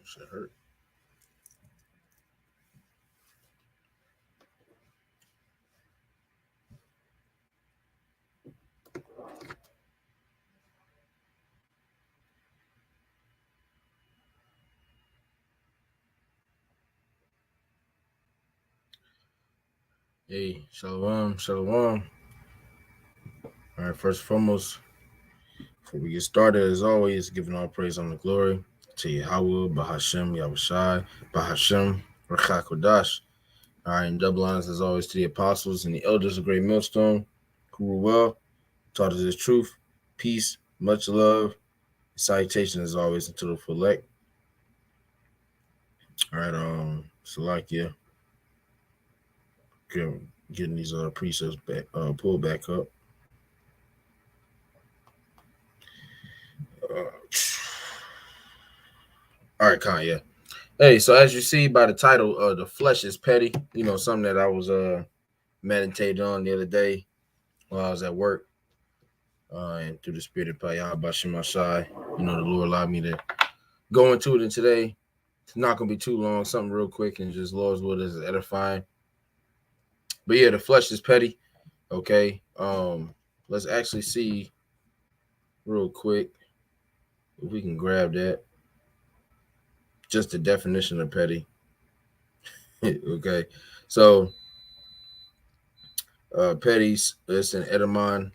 Shit hurt. Hey, shalom, shalom. All right, first and foremost, before we get started, as always, giving all praise and the glory to Yahweh, Bahashem, Yahushai, Bahashem, Rachakodash. All right, and double honors as always to the apostles and the elders of Great Millstone, who were well, taught us the truth, peace, much love, salutation as always unto the elect. All right, Salakia, getting these precepts back, pulled back up. All right, Khan, yeah. Hey, so as you see by the title, the flesh is petty. You know, something that I was meditating on the other day while I was at work, and through the spirit of Payah Bashim Ashai, you know, the Lord allowed me to go into it. And today, it's not gonna be too long. Something real quick and just Lord's will is edifying. But yeah, the flesh is petty. Okay. Let's actually see real quick if we can grab that. Just the definition of petty. Okay. So petty, it's an etymon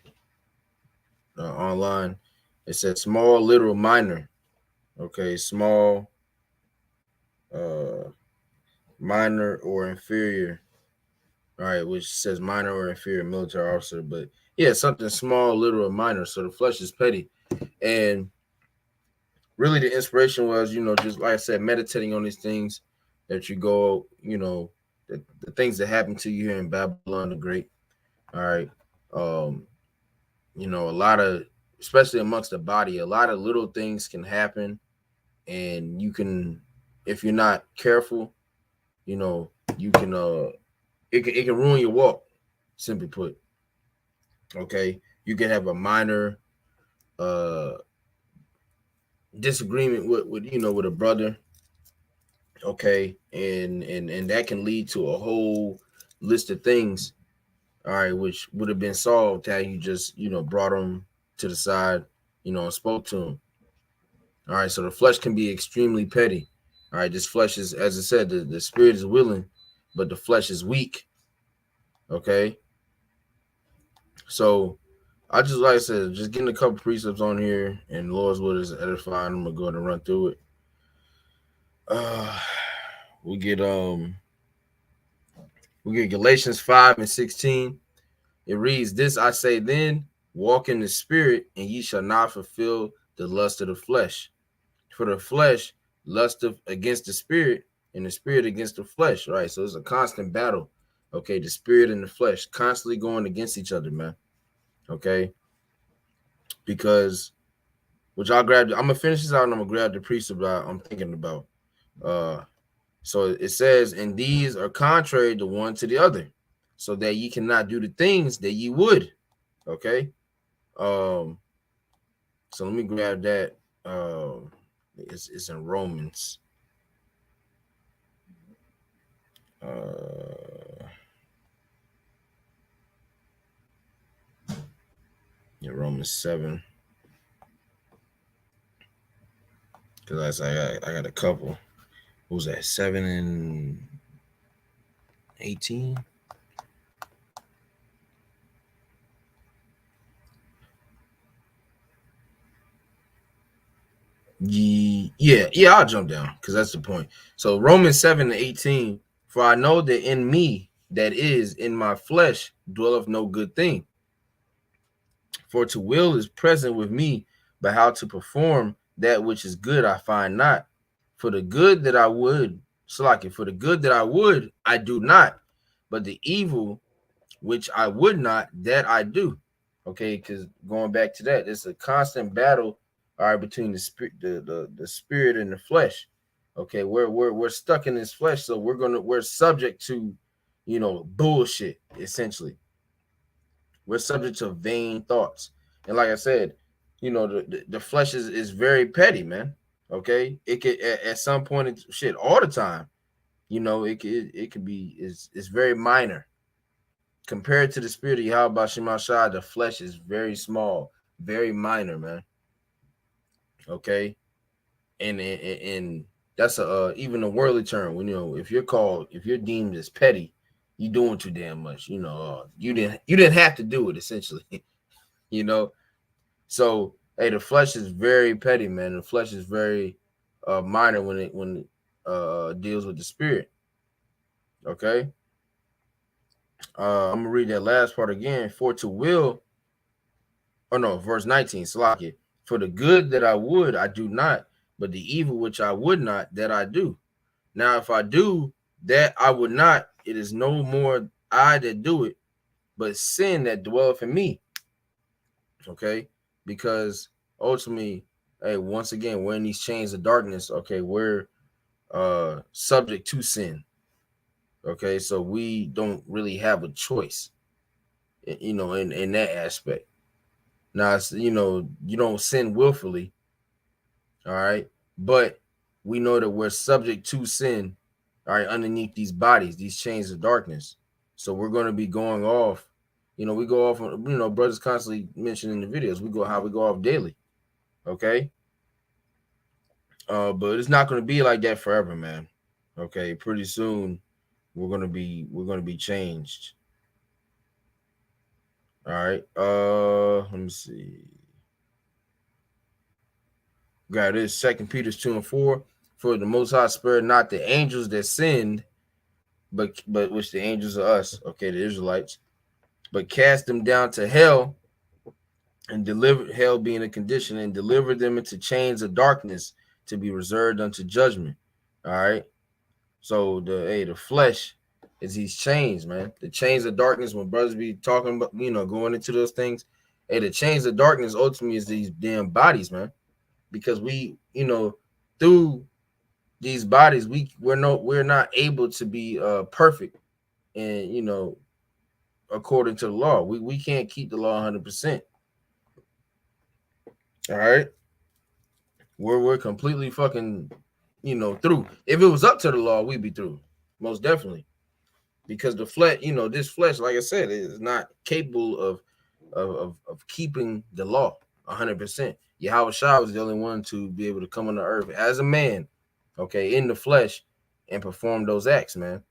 online. It said small, literal, minor. Okay, small, minor or inferior. All right, which says minor or inferior military officer, but yeah, something small, literal, minor. So the flesh is petty, and really the inspiration was, you know, just like I said, meditating on these things that you go, you know, the things that happen to you here in Babylon the Great. All right, um, you know, a lot of, especially amongst the body, a lot of little things can happen, and you can, if you're not careful, you know, you can it can ruin your walk, simply put. Okay, you can have a minor uh disagreement with you know, with a brother. Okay, and that can lead to a whole list of things. All right, which would have been solved had you just, you know, brought them to the side, you know, and spoke to them. All right, so the flesh can be extremely petty. All right, this flesh is, as I said, the spirit is willing, but the flesh is weak. Okay, so I just, like I said, just getting a couple precepts on here, and Lord's word is edifying. I'm gonna go ahead and run through it. Uh, we get Galatians 5:16. It reads, "This I say then, walk in the spirit, and ye shall not fulfill the lust of the flesh. For the flesh lusteth against the spirit, and the spirit against the flesh." Right. So it's a constant battle. Okay, the spirit and the flesh constantly going against each other, man. Okay, because which I'll grab. I'm gonna finish this out, and I'm gonna grab the precept I'm thinking about. So it says, "And these are contrary the one to the other, so that ye cannot do the things that ye would." Okay. So let me grab that. It's in Romans. Yeah, Romans 7. Because I got a couple. What was that? 7 and 18. Yeah, I'll jump down because that's the point. So Romans 7 and 18. For I know that in me, that is in my flesh, dwelleth no good thing. For to will is present with me, but how to perform that which is good I find not. For the good that I would, for the good that I would, I do not, but the evil which I would not, that I do. Okay, because going back to that, it's a constant battle, all right, between the spirit, the spirit and the flesh. Okay, we're stuck in this flesh, so we're subject to, you know, bullshit. Essentially, we're subject to vain thoughts, and like I said, you know, the flesh is very petty, man. Okay, it could at some point, shit, all the time. It could be it's very minor compared to the spirit of Yahweh Shemashah. The flesh is very small, very minor, man. Okay, and that's a even a worldly term. When if you're deemed as petty, you doing too damn much. You didn't have to do it essentially. you know. So hey, the flesh is very petty, man. The flesh is very minor when it deals with the spirit. Okay. I'm gonna read that last part again. For to will, oh no, verse 19, Salaki. For the good that I would, I do not, but the evil which I would not, that I do. Now, if I do that I would not, it is no more I that do it, but sin that dwelleth in me. Okay, because ultimately, hey, once again, we're in these chains of darkness. Okay, we're subject to sin. Okay, so we don't really have a choice, in that aspect. Now, you don't sin willfully, all right, but we know that we're subject to sin, all right, underneath these bodies, these chains of darkness. So we're going to be going off. We go off. Brothers constantly mention in the videos. We go off daily. Okay, but it's not going to be like that forever, man. Okay, pretty soon we're gonna be changed. All right. Let me see. Got this. 2 Peter 2:4. For the Most High spared not the angels that sinned, but which the angels are us, okay, the Israelites, but cast them down to hell and delivered, hell being a condition, and delivered them into chains of darkness to be reserved unto judgment. All right. So the flesh is these chains, man. The chains of darkness. When brothers be talking about, going into those things, hey, the chains of darkness ultimately is these damn bodies, man. Because we, through these bodies, we're not able to be perfect, and according to the law, we can't keep the law 100%. All right, we're completely fucking, through. If it was up to the law, we'd be through, most definitely. Because the flesh, this flesh, like I said, is not capable of keeping the law 100%. Yahweh Shah was the only one to be able to come on the earth as a man, okay, in the flesh, and perform those acts, man.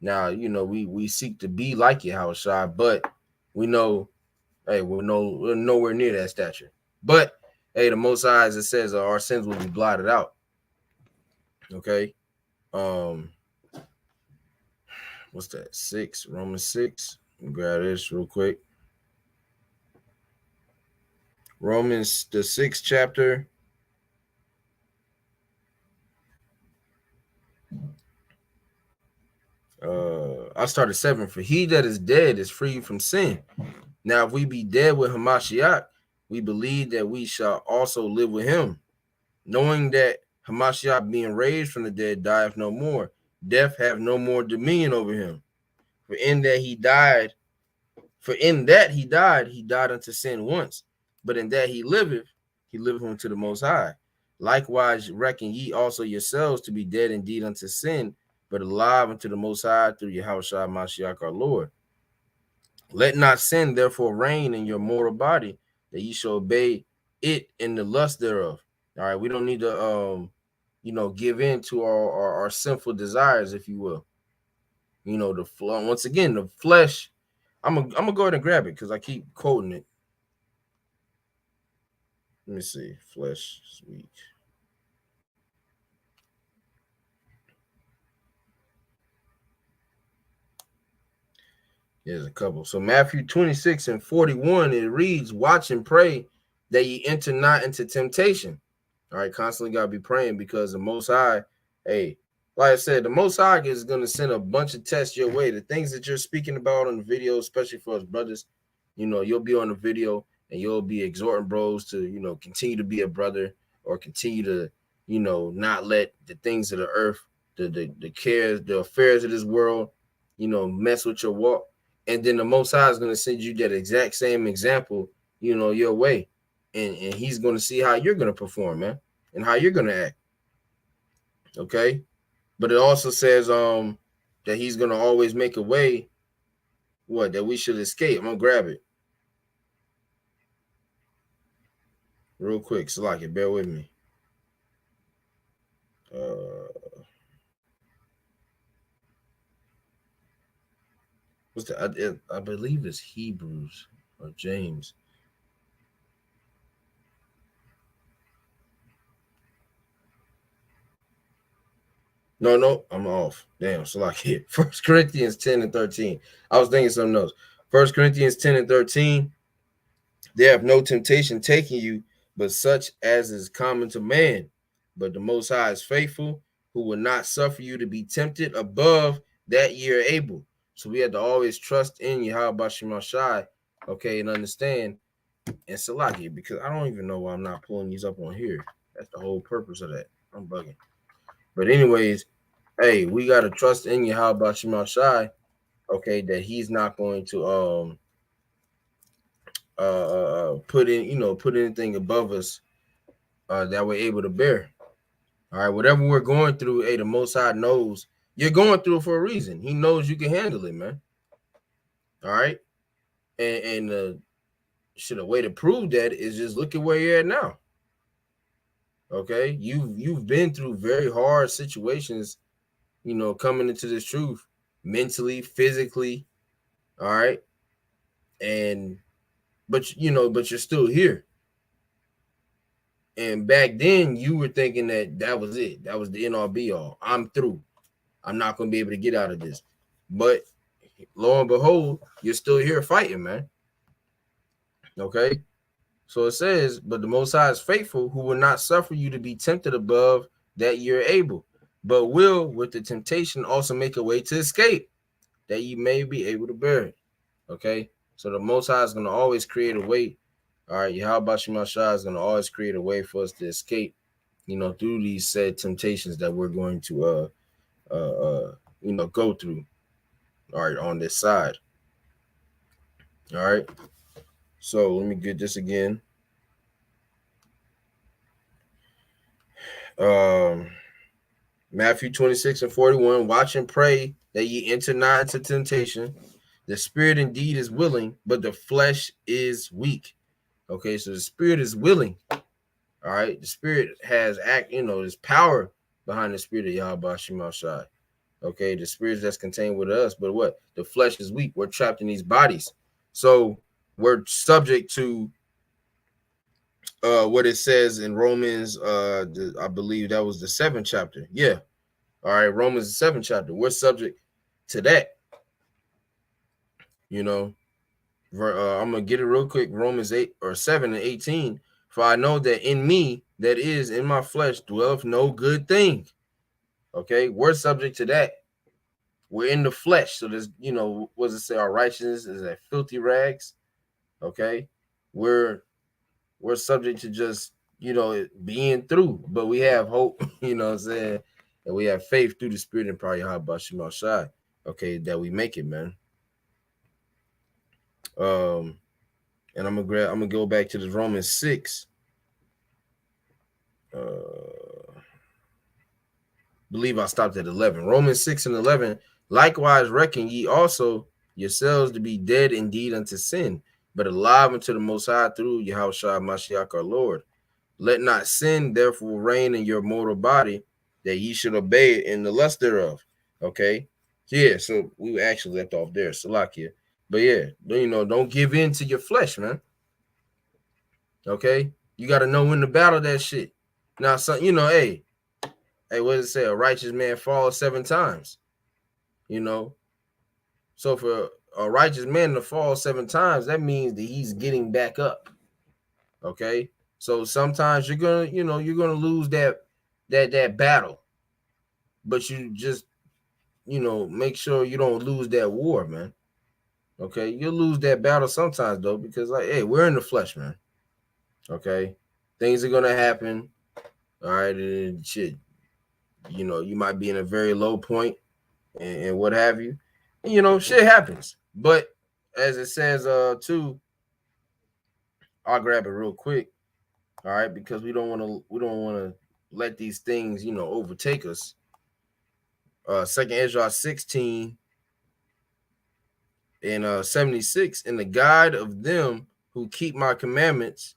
Now, we seek to be like Yahweh Shah, but we know, hey, we're nowhere near that stature. But hey, the Most High, as it says, our sins will be blotted out. Okay. What's that? 6, Romans 6. Grab this real quick. Romans, the 6th chapter. I started 7. For he that is dead is free from sin. Now, if we be dead with Hamashiach, we believe that we shall also live with him, knowing that Hamashiach, being raised from the dead, dieth no more. Death have no more dominion over him. For in that he died, he died unto sin once. But in that he liveth unto the Most High. Likewise, reckon ye also yourselves to be dead indeed unto sin, but alive unto the Most High through Yahushua Mashiach our Lord. Let not sin therefore reign in your mortal body, that ye shall obey it in the lust thereof. All right, we don't need to give in to our sinful desires, if you will. Once again, the flesh. I'm gonna go ahead and grab it because I keep quoting it. Let me see. Flesh is weak. There's a couple. So Matthew 26:41, it reads, watch and pray that ye enter not into temptation. All right, constantly gotta be praying, because the Most High, hey, like I said, the Most High is gonna send a bunch of tests your way. The things that you're speaking about on the video, especially for us brothers, you'll be on the video and you'll be exhorting bros to, continue to be a brother, or continue to, not let the things of the earth, the cares, the affairs of this world, mess with your walk. And then the Most High is going to send you that exact same example, your way. And he's going to see how you're going to perform, man. and how you're gonna act. Okay, but it also says that he's gonna always make a way. What that we should escape. I'm gonna grab it real quick. Salaki, bear with me. What's the? I believe it's Hebrews or James. No, I'm off. Damn, Salaki. 1 Corinthians 10 and 13. I was thinking something else. 1 Corinthians 10 and 13. There have no temptation taking you, but such as is common to man. But the Most High is faithful, who will not suffer you to be tempted above that ye are able. So we have to always trust in Yahweh Shai, okay, and understand. And Salaki, because I don't even know why I'm not pulling these up on here. That's the whole purpose of that. I'm bugging. But anyways, hey, we gotta trust in Yahweh Shai, okay, that he's not going to put anything above us that we're able to bear. All right, whatever we're going through, hey, the Most High knows you're going through it for a reason. He knows you can handle it, man. All right, and a way to prove that is just look at where you're at now. Okay, you've been through very hard situations, coming into this truth, mentally, physically. All right, but you're still here. And back then, you were thinking that was it. That was the end all be all. I'm through. I'm not going to be able to get out of this. But lo and behold, you're still here fighting, man. Okay? So it says, but the Most High is faithful, who will not suffer you to be tempted above that you're able, but will, with the temptation, also make a way to escape, that you may be able to bear it. Okay? So the Most High is going to always create a way. All right, Yahweh Shema Shai is going to always create a way for us to escape, through these said temptations that we're going to go through. All right, on this side. All right. So let me get this again. Matthew 26 and 41. Watch and pray that ye enter not into temptation. The spirit indeed is willing, but the flesh is weak. Okay, so the spirit is willing. All right, the spirit has there's power behind the spirit of Yahweh Shema Shai. Okay, the spirits that's contained with us, but what? The flesh is weak. We're trapped in these bodies. So we're subject to what it says in Romans, I believe that was the 7th chapter. Yeah. All right, Romans the 7th chapter. We're subject to that. I'm gonna get it real quick. Romans 8 or 7 and 18. For I know that in me, that is in my flesh, dwelleth no good thing. Okay, we're subject to that. We're in the flesh. So there's, what does it say? Our righteousness is at filthy rags. Okay, we're subject to just, being through, but we have hope, you know what I'm saying? And we have faith through the spirit and probably how about Shema Shai, okay, that we make it, man. And I'm gonna go back to this Romans 6. Believe I stopped at 11. Romans 6 and 11. Likewise reckon ye also yourselves to be dead indeed unto sin, but alive unto the Most High through Yahushua Mashiach our Lord. Let not sin therefore reign in your mortal body, that ye should obey it in the lust thereof. Okay. Yeah, so we actually left off there, Salakia. But yeah, don't give in to your flesh, man. Okay. You got to know when to battle that shit. Now, hey, what does it say? A righteous man falls 7 times. So for a righteous man to fall 7 times, that means that he's getting back up. Okay. So sometimes you're gonna lose that battle, but you just make sure you don't lose that war, man. Okay, you'll lose that battle sometimes though, because hey, we're in the flesh, man. Okay, things are gonna happen. All right, and shit, you might be in a very low point and what have you. And, shit happens. But as it says, too, I'll grab it real quick. All right, because we don't want to let these things, overtake us. Second Ezra 16 and 76, in the guide of them who keep my commandments.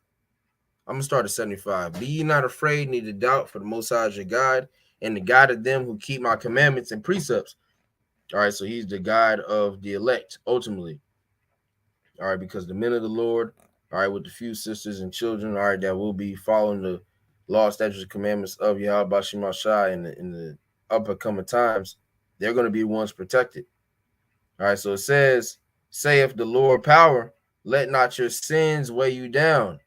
I'm gonna start at 75. Be ye not afraid, neither doubt, for the Most High is your guide, and the guide of them who keep my commandments and precepts. All right, so he's the guide of the elect, ultimately. All right, because the men of the Lord, all right, with the few sisters and children, all right, that will be following the law, statutes, and commandments of Yahweh Bashim Shai in the upcoming times, they're going to be ones protected. All right, so it says, saith the Lord power, let not your sins weigh you down,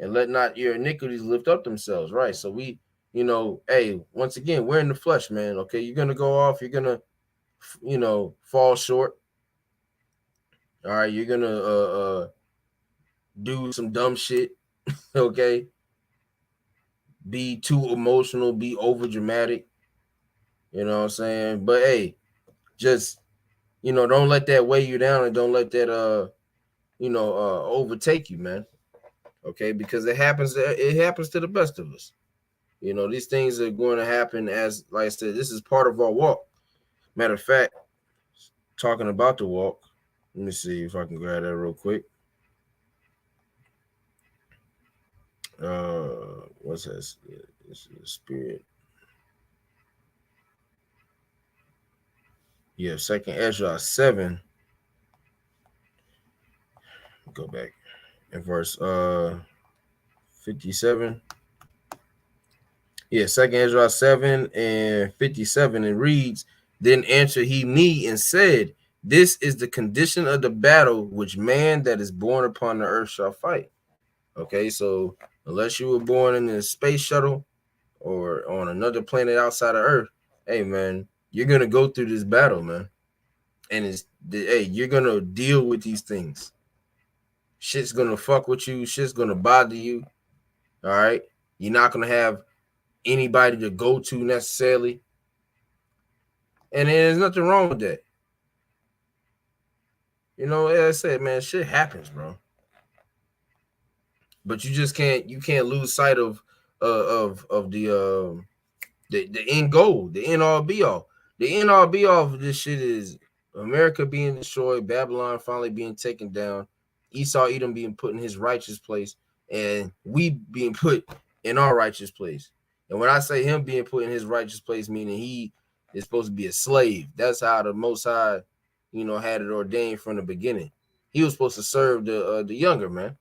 and let not your iniquities lift up themselves. Right. So we, hey, once again, we're in the flesh, man. Okay, you're gonna go off, you're gonna, fall short. All right, you're gonna do some dumb shit. Okay. Be too emotional, be over dramatic. You know what I'm saying? But hey, just don't let that weigh you down, and don't let that overtake you, man. Okay, because it happens to the best of us. These things are going to happen, as like I said, this is part of our walk. Matter of fact, talking about the walk, let me see if I can grab that real quick. What's that? This is the spirit. Yeah, second Ezra 7. Go back in verse 57. Yeah, second Ezra 7 and 57. It reads, then answered he me and said, this is the condition of the battle which man that is born upon the earth shall fight. Okay, so unless you were born in a space shuttle or on another planet outside of Earth, hey man, you're gonna go through this battle, man. And you're gonna deal with these things. Shit's gonna fuck with you, shit's gonna bother you. All right. You're not gonna have anybody to go to necessarily. And there's nothing wrong with that. As I said, man, shit happens, bro. But you just can't lose sight of the end goal, the end all be all. The end all be all of this shit is America being destroyed, Babylon finally being taken down, Esau Edom being put in his righteous place, and we being put in our righteous place. And when I say him being put in his righteous place, meaning he is supposed to be a slave. That's how the Most High, had it ordained from the beginning. He was supposed to serve the younger man.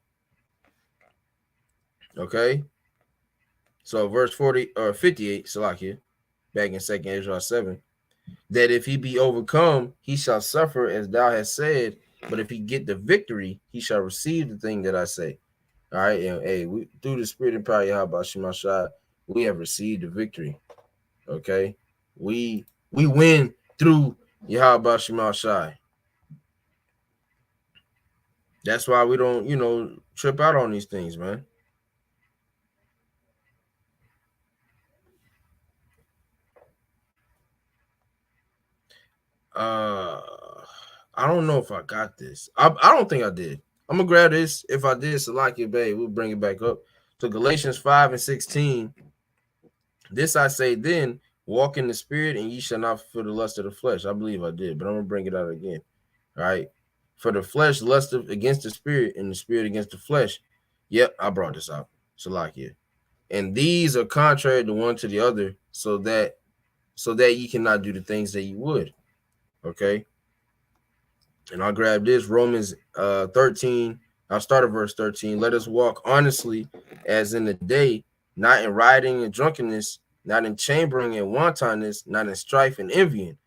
Okay. So verse 40 or 58, Salakia, back in 2nd Ezra 7, that if he be overcome, he shall suffer as thou hast said, but if he get the victory, he shall receive the thing that I say. All right, and hey, we through the spirit and power Yahweh Shemashah, we have received the victory. Okay, we win through Yahweh Shemashah. That's why we don't, trip out on these things, man. I don't know if I got this. I don't think I did. I'm gonna grab this. If I did, Salakia Bay, we'll bring it back up. So Galatians 5 and 16. This I say then, walk in the spirit, and ye shall not fulfill the lust of the flesh. I believe I did, but I'm gonna bring it out again. All right. For the flesh lusteth against the spirit, and the spirit against the flesh. Yep, I brought this out. Salakia. And these are contrary to one to the other, so that ye cannot do the things that ye would. Okay. And I'll grab this Romans 13. I'll start at verse 13. Let us walk honestly as in the day, not in rioting and drunkenness, not in chambering and wantonness, not in strife and envying,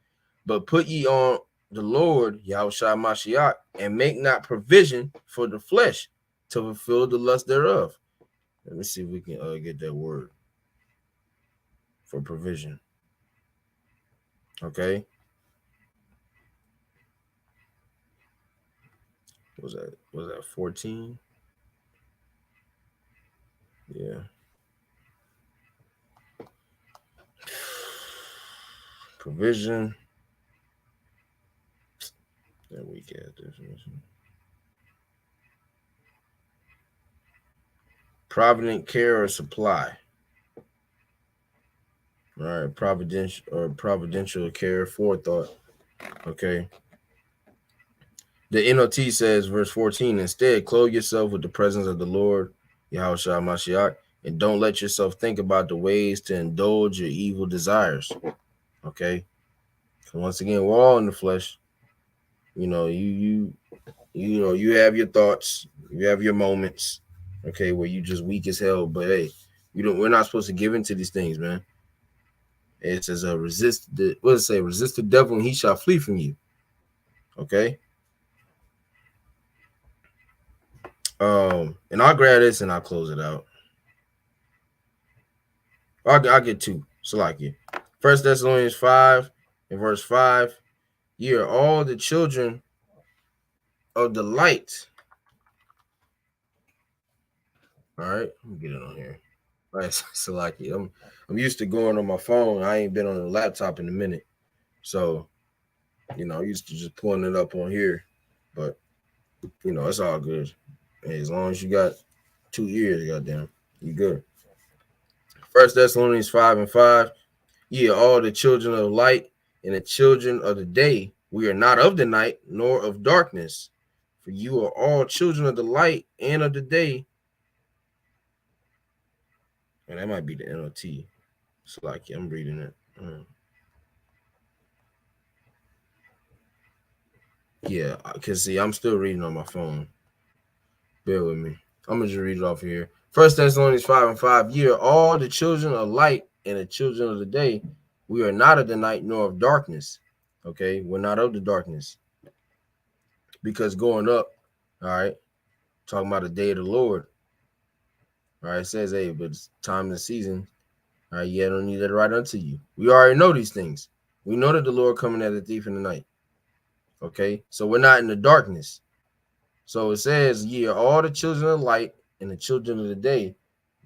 but put ye on the Lord, Yahushua Mashiach, and make not provision for the flesh to fulfill the lust thereof. Let me see if we can get that word for provision. Okay. Was that 14? Yeah. Provision. That weak ass definition. Provident care or supply. All right, providential care, forethought. Okay. The NOT says, verse 14, instead, clothe yourself with the presence of the Lord, Yahushua Mashiach, and don't let yourself think about the ways to indulge your evil desires. Okay. So once again, we're all in the flesh. You know, you have your thoughts, you have your moments, okay, where you just weak as hell. But hey, we're not supposed to give into these things, man. It says what does it say? Resist the devil and he shall flee from you. Okay. And I'll grab this and I'll close it out. I'll get two. Salaki. 1 Thessalonians 5 and verse 5. Ye are all the children of the light. All right, let me get it on here. All right, Salaki. I'm used to going on my phone. I ain't been on the laptop in a minute. So, I'm used to just pulling it up on here. But, it's all good. Hey, as long as you got 2 ears, goddamn, you good. 1 Thessalonians 5 and 5. Ye are all the children of light and the children of the day. We are not of the night nor of darkness. For you are all children of the light and of the day. And that might be the NOT. So like I'm reading it. Yeah, because see, I'm still reading on my phone. Bear with me. I'm gonna just read it off here. 1 Thessalonians 5 and 5. Ye are all the children of light and the children of the day. We are not of the night nor of darkness. Okay, we're not of the darkness. Because going up, all right, talking about the day of the Lord. All right, it says, hey, but it's time of the season. All right, yeah, I don't need that right unto you. We already know these things. We know that the Lord coming as a thief in the night. Okay, so we're not in the darkness. So it says, ye are all the children of light and the children of the day.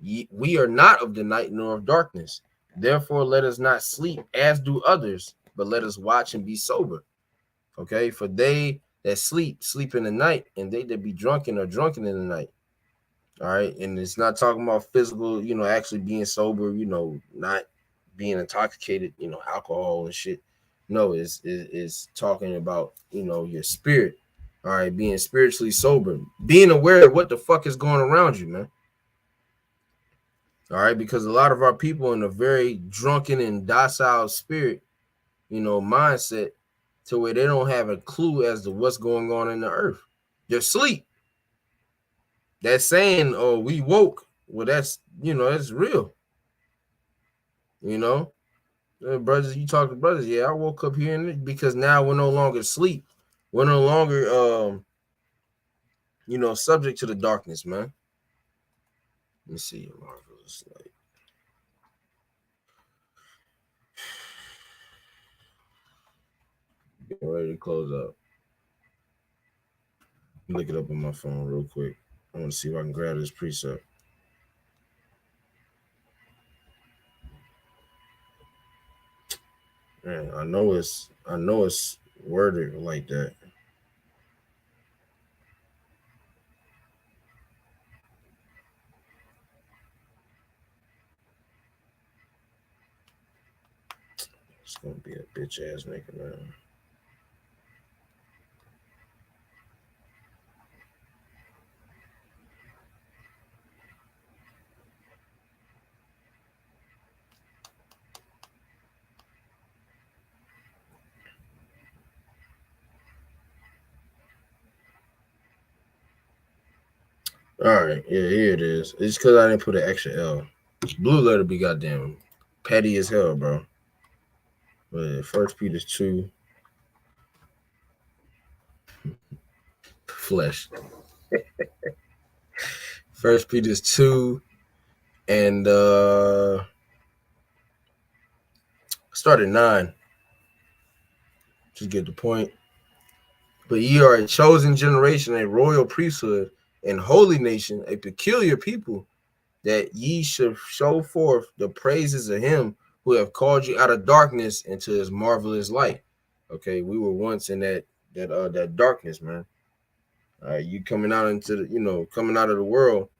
We are not of the night nor of darkness. Therefore, let us not sleep as do others, but let us watch and be sober. Okay, for they that sleep in the night, and they that be drunken are drunken in the night. All right, and it's not talking about physical, actually being sober, not being intoxicated, alcohol and shit. No, it's talking about, your spirit. All right, being spiritually sober, being aware of what the fuck is going around you, man. All right, because a lot of our people in a very drunken and docile spirit, mindset, to where they don't have a clue as to what's going on in the earth. They're asleep. That saying, "Oh, we woke." Well, that's that's real. Brothers, you talk to brothers. Yeah, I woke up here because now we're no longer asleep. We're no longer, subject to the darkness, man. Let me see, marvelous light. Getting ready to close up. Look it up on my phone real quick. I want to see if I can grab this precept. Man, I know it's worded like that. It's gonna be a bitch ass nigga, man. All right, yeah, here it is. It's because I didn't put an extra L. Blue letter be goddamn petty as hell, bro. But 1 Peter 2, flesh. 1 Peter 2 and start at 9. Just get the point. But ye are a chosen generation, a royal priesthood, and holy nation, a peculiar people, that ye should show forth the praises of him who have called you out of darkness into his marvelous light. Okay, we were once in that darkness, man. You coming out into the, coming out of the world.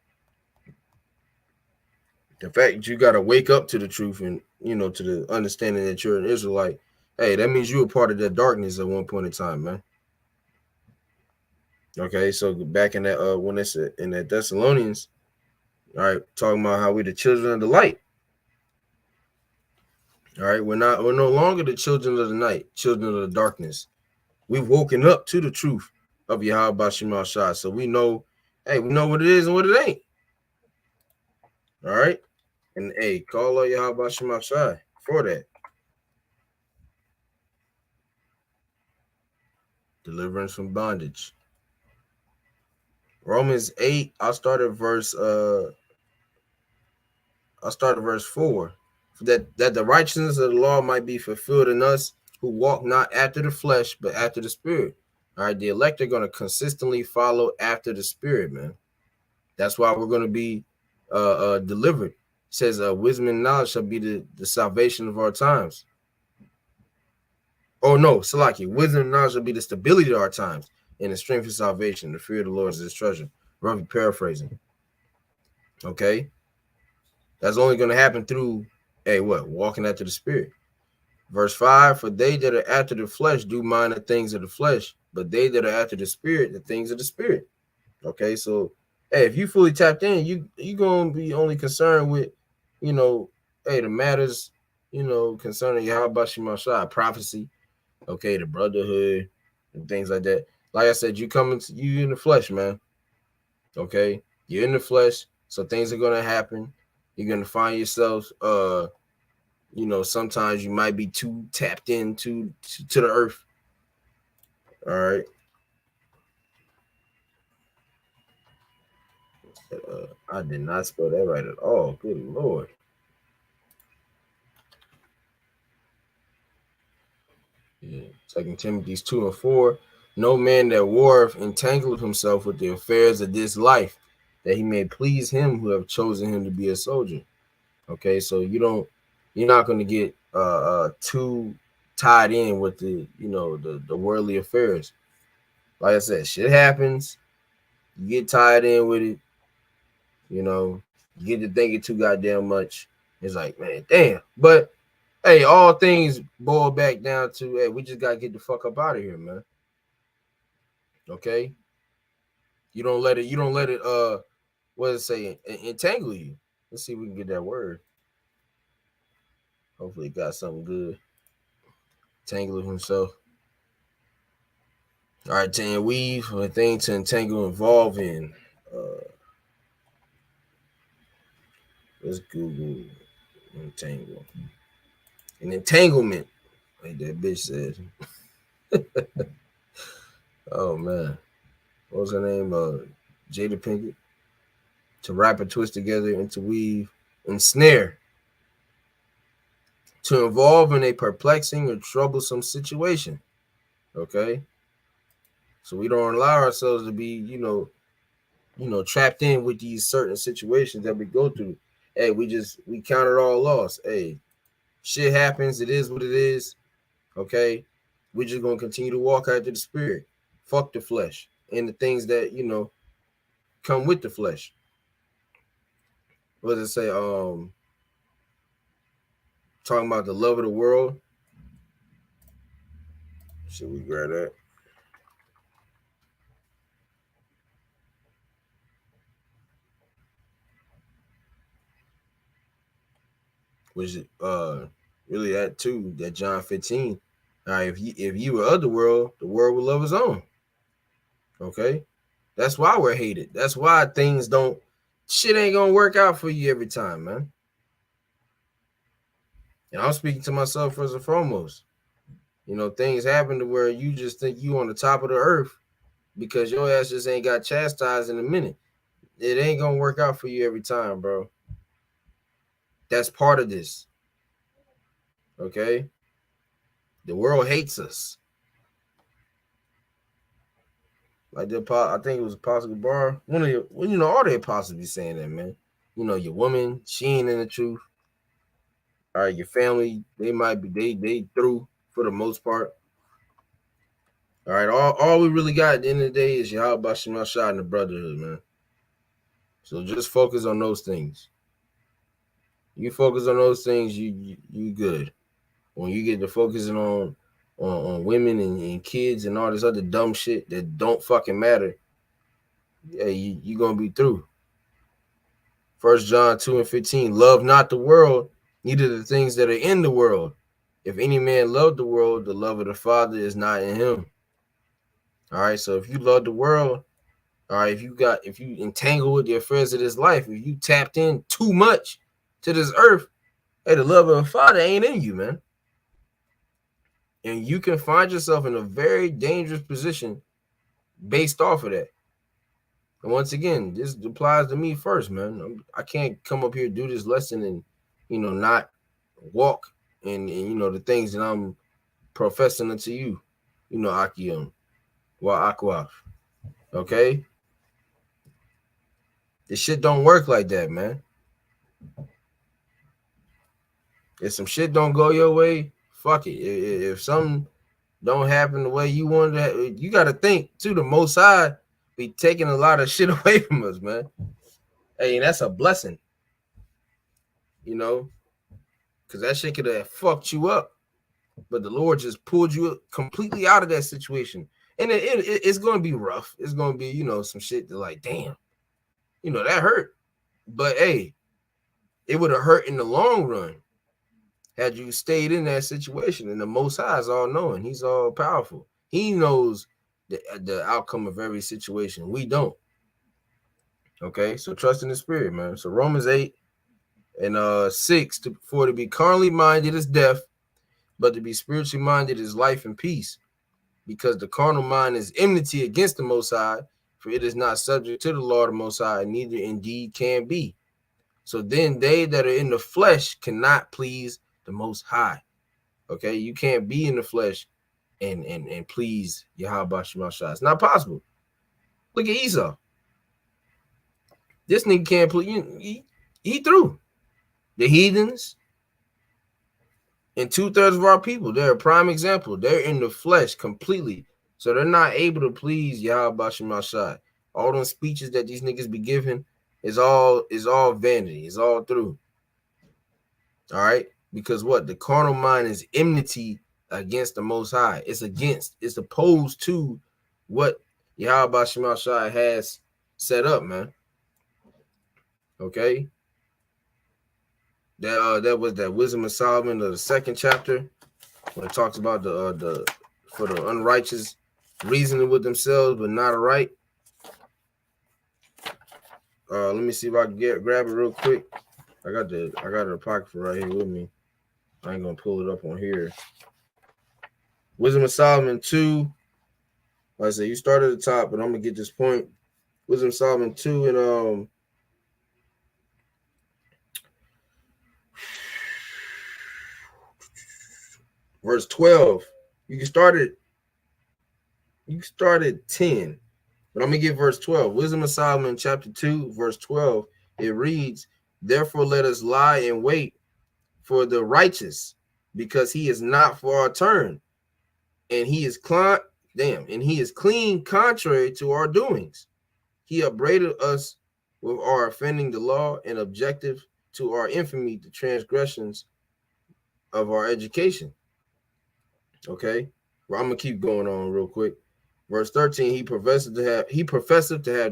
The fact that you got to wake up to the truth and, to the understanding that you're an Israelite, hey, that means you were part of that darkness at one point in time, man. Okay, so back in that when it's in that Thessalonians, all right, talking about how we're the children of the light. All right, we're no longer the children of the night, children of the darkness. We've woken up to the truth of Yahweh Shema Shah. So we know, hey, we know what it is and what it ain't. All right. And hey, call out Yahweh Shema Shah for that. Deliverance from bondage. Romans 8, I started verse 4. That the righteousness of the law might be fulfilled in us who walk not after the flesh, but after the spirit. All right, the elect are going to consistently follow after the spirit, man. That's why we're going to be delivered. It says wisdom and knowledge shall be the salvation of our times. Oh no, Salaki, wisdom and knowledge shall be the stability of our times and the strength of salvation. The fear of the Lord is his treasure. Roughly paraphrasing. Okay, that's only going to happen through walking after the spirit. Verse 5, for they that are after the flesh do mind the things of the flesh, but they that are after the spirit, the things of the spirit. Okay, so hey, if you fully tapped in, you gonna be only concerned with, the matters, concerning Yahweh Shema Shah, prophecy, okay, the brotherhood and things like that. Like I said, you in the flesh, man. Okay, you're in the flesh, so things are gonna happen. You're gonna find yourself, sometimes you might be too tapped into to the earth. All right. I did not spell that right at all. Good Lord. Yeah. 2 Timothy 2 and 4. No man that warreth entangled himself with the affairs of this life, that he may please him who have chosen him to be a soldier. Okay, so you're not going to get too tied in with the worldly affairs. Like I said, shit happens. You get tied in with it. You get to thinking too goddamn much. It's like, man, damn. But hey, all things boil back down to, hey, we just gotta get the fuck up out of here, man. Okay. You don't let it what does it say, entangle you. Let's see if we can get that word. Hopefully it got something good. Tangle himself. All right, to weave, a thing to entangle, involve in. Let's Google entangle. An entanglement, like that bitch said. Oh man, what was her name? Jada Pinkett. To wrap and twist together, interweave, ensnare. To involve in a perplexing or troublesome situation. Okay, so we don't allow ourselves to be, trapped in with these certain situations that we go through. Hey, we count it all loss. Hey, shit happens. It is what it is. Okay, we're just gonna continue to walk after the spirit. Fuck the flesh and the things that come with the flesh. What does it say? Talking about the love of the world. Should we grab that? Which really that too, that John 15. All right, if you were of the world would love his own. Okay. That's why we're hated. That's why shit ain't gonna work out for you every time, man. And I'm speaking to myself first and foremost. Things happen to where you just think you on the top of the earth because your ass just ain't got chastised in a minute. It ain't gonna work out for you every time, bro. That's part of this. Okay. The world hates us. Like I think it was Apostle Bar. One of your, all the apostles be saying that, man. Your woman, she ain't in the truth. All right, your family, they might be they through for the most part. All right, all we really got at the end of the day is Yahweh Shema Shah and the brotherhood, man. So just focus on those things. You focus on those things, you good. When you get to focusing on women and kids and all this other dumb shit that don't fucking matter, yeah, you gonna be through. 1 John 2:15, love not the world, neither the things that are in the world. If any man love the world, the love of the Father is not in him. All right, so if you love the world, all right, if you entangle with the affairs of this life, if you tapped in too much to this earth, hey, the love of the Father ain't in you, man. And you can find yourself in a very dangerous position based off of that. And once again, this applies to me first, man. I can't come up here, do this lesson, and not walk and the things that I'm professing unto you, Akium, wa Aquaf. Okay? This shit don't work like that, man. If some shit don't go your way, fuck it. If something don't happen the way you wanted to, you got to think too. The Most High be taking a lot of shit away from us, man. Hey, and that's a blessing, because that shit could have fucked you up, but the Lord just pulled you completely out of that situation, and it's going to be rough. It's going to be, some shit that like, damn, that hurt, but hey, it would have hurt in the long run had you stayed in that situation. And the Most High is all knowing. He's all powerful. He knows the outcome of every situation. We don't. Okay, so trust in the Spirit, man. So Romans 8:6, for to be carnally minded is death, but to be spiritually minded is life and peace. Because the carnal mind is enmity against the Most High, for it is not subject to the law of the Most High, neither indeed can be. So then they that are in the flesh cannot please the Most High. Okay, you can't be in the flesh and please Yahweh Shemashah. It's not possible. Look at Esau. This nigga can't please. He through. The heathens and 2/3 of our people, they're a prime example. They're in the flesh completely, so they're not able to please Yahweh Shemashah. All those speeches that these niggas be giving is all vanity. It's all through. All right, because what? The carnal mind is enmity against the Most High. It's opposed to what Yahweh Shemashah has set up, man. Okay. That was that Wisdom of Solomon, the second chapter, when it talks about the for the unrighteous reasoning with themselves but not right. Let me see if I can grab it real quick. I got it apocrypha right here with me. I ain't gonna pull it up on here. Wisdom of Solomon 2. Like I said, you start at the top, but I'm gonna get this point. Wisdom of Solomon 2 and verse 12. You can start at 10, but I'm gonna get verse 12. Wisdom of Solomon chapter 2, verse 12. It reads, therefore let us lie in wait for the righteous, because he is not for our turn, and he is clean contrary to our doings. He upbraided us with our offending the law, and objective to our infamy the transgressions of our education. Okay, well, I'm gonna keep going on real quick. Verse 13, he professed to have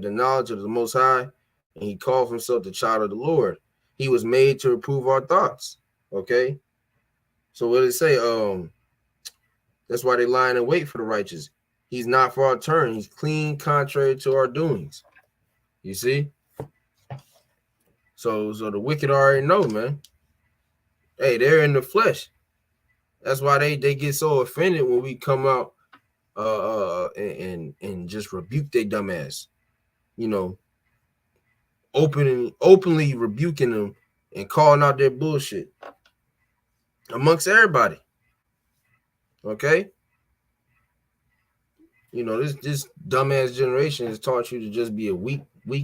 the knowledge of the Most High, and he called himself the child of the Lord. He was made to reprove our thoughts. Okay, so what did it say? That's why they lie in wait for the righteous. He's not for our turn. He's clean contrary to our doings. You see? So the wicked already know, man. Hey, they're in the flesh. That's why they get so offended when we come out and just rebuke their dumb ass. Openly rebuking them and calling out their bullshit amongst everybody. Okay? This dumbass generation has taught you to just be a weak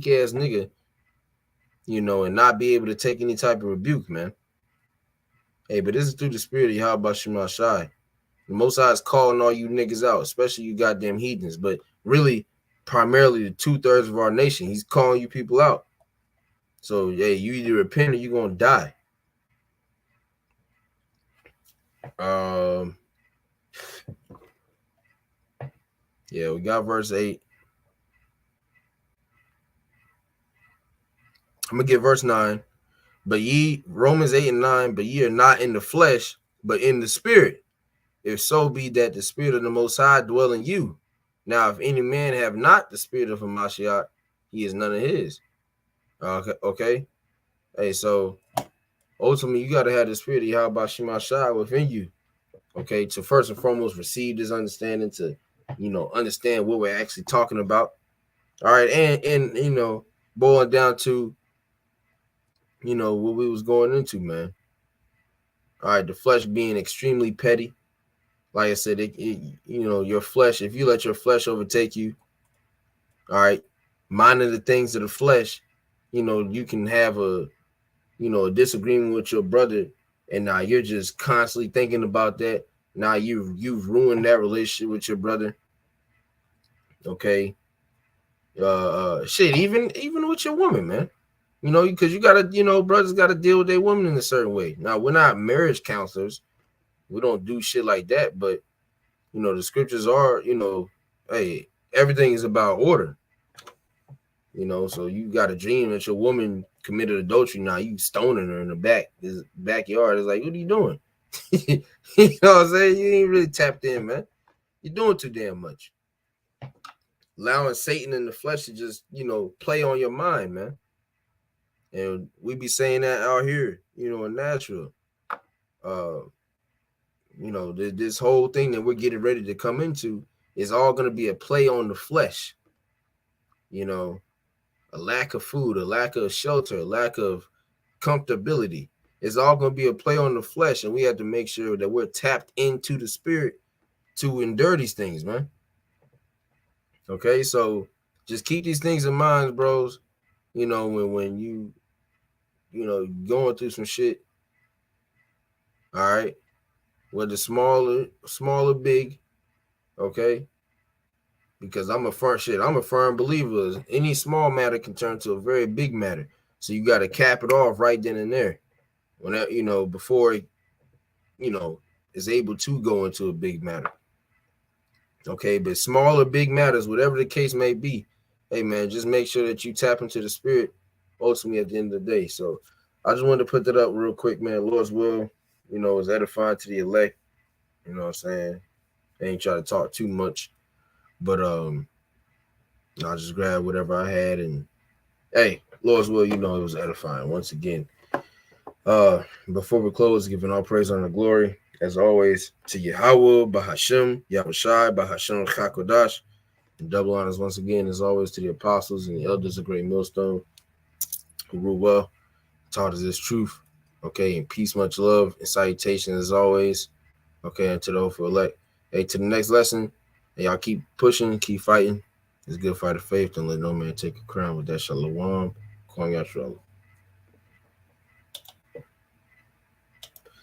ass nigga, and not be able to take any type of rebuke, man. Hey, but this is through the spirit of Yahweh Shemashah. The Most High is calling all you niggas out, especially you goddamn heathens, but really, primarily the 2/3 of our nation. He's calling you people out. So, hey, you either repent or you're going to die. Yeah, we got verse 8. I'm gonna get verse 9. But ye, Romans 8 and 9, but ye are not in the flesh, but in the spirit. If so be that the spirit of the Most High dwell in you. Now, if any man have not the spirit of Hamashiach, he is none of his. Okay. Hey, so ultimately, you got to have the spirit of Yahweh Shemashai within you. Okay, to first and foremost receive this understanding, to understand what we're actually talking about. All right, and boiling down to what we was going into, man. All right, the flesh being extremely petty. Like I said, your flesh, if you let your flesh overtake you, all right, minding the things of the flesh, you can have a disagreement with your brother, and now you're just constantly thinking about that. Now you've ruined that relationship with your brother. Okay. Shit, even with your woman, man. Because you gotta, brothers gotta deal with their woman in a certain way. Now, we're not marriage counselors. We don't do shit like that, but the scriptures are, hey, everything is about order. So you got a dream that your woman committed adultery. Now you stoning her in the backyard. It's like, what are you doing? You know what I'm saying? You ain't really tapped in, man. You're doing too damn much. Allowing Satan in the flesh to just, play on your mind, man. And we be saying that out here, in natural. This whole thing that we're getting ready to come into is all going to be a play on the flesh. A lack of food, a lack of shelter, a lack of comfortability. It's all going to be a play on the flesh, and we have to make sure that we're tapped into the spirit to endure these things, man. Okay, so just keep these things in mind, bros. When you going through some shit, all right, whether small or big, okay, because I'm a firm believer. Any small matter can turn to a very big matter, so you got to cap it off right then and there. When before is able to go into a big matter. Okay, but small or big matters, whatever the case may be, hey man, just make sure that you tap into the spirit ultimately at the end of the day. So I just wanted to put that up real quick, man. Lord's will, is edifying to the elect. You know what I'm saying? I ain't try to talk too much, but I just grabbed whatever I had, and hey, Lord's will, it was edifying once again. Before we close, giving all praise, honor, and glory, as always, to Yahweh, Bahashem, Yahushai, Bahashem, Chakodash, and double honors once again, as always, to the apostles and the elders of Great Millstone, who rule well, taught us this truth. Okay, and peace, much love, and salutation as always. Okay, and to the hopeful elect. Hey, to the next lesson, and y'all keep pushing, keep fighting. It's a good fight of faith. Don't let no man take a crown with that. Shalom. Kwang Yashrala.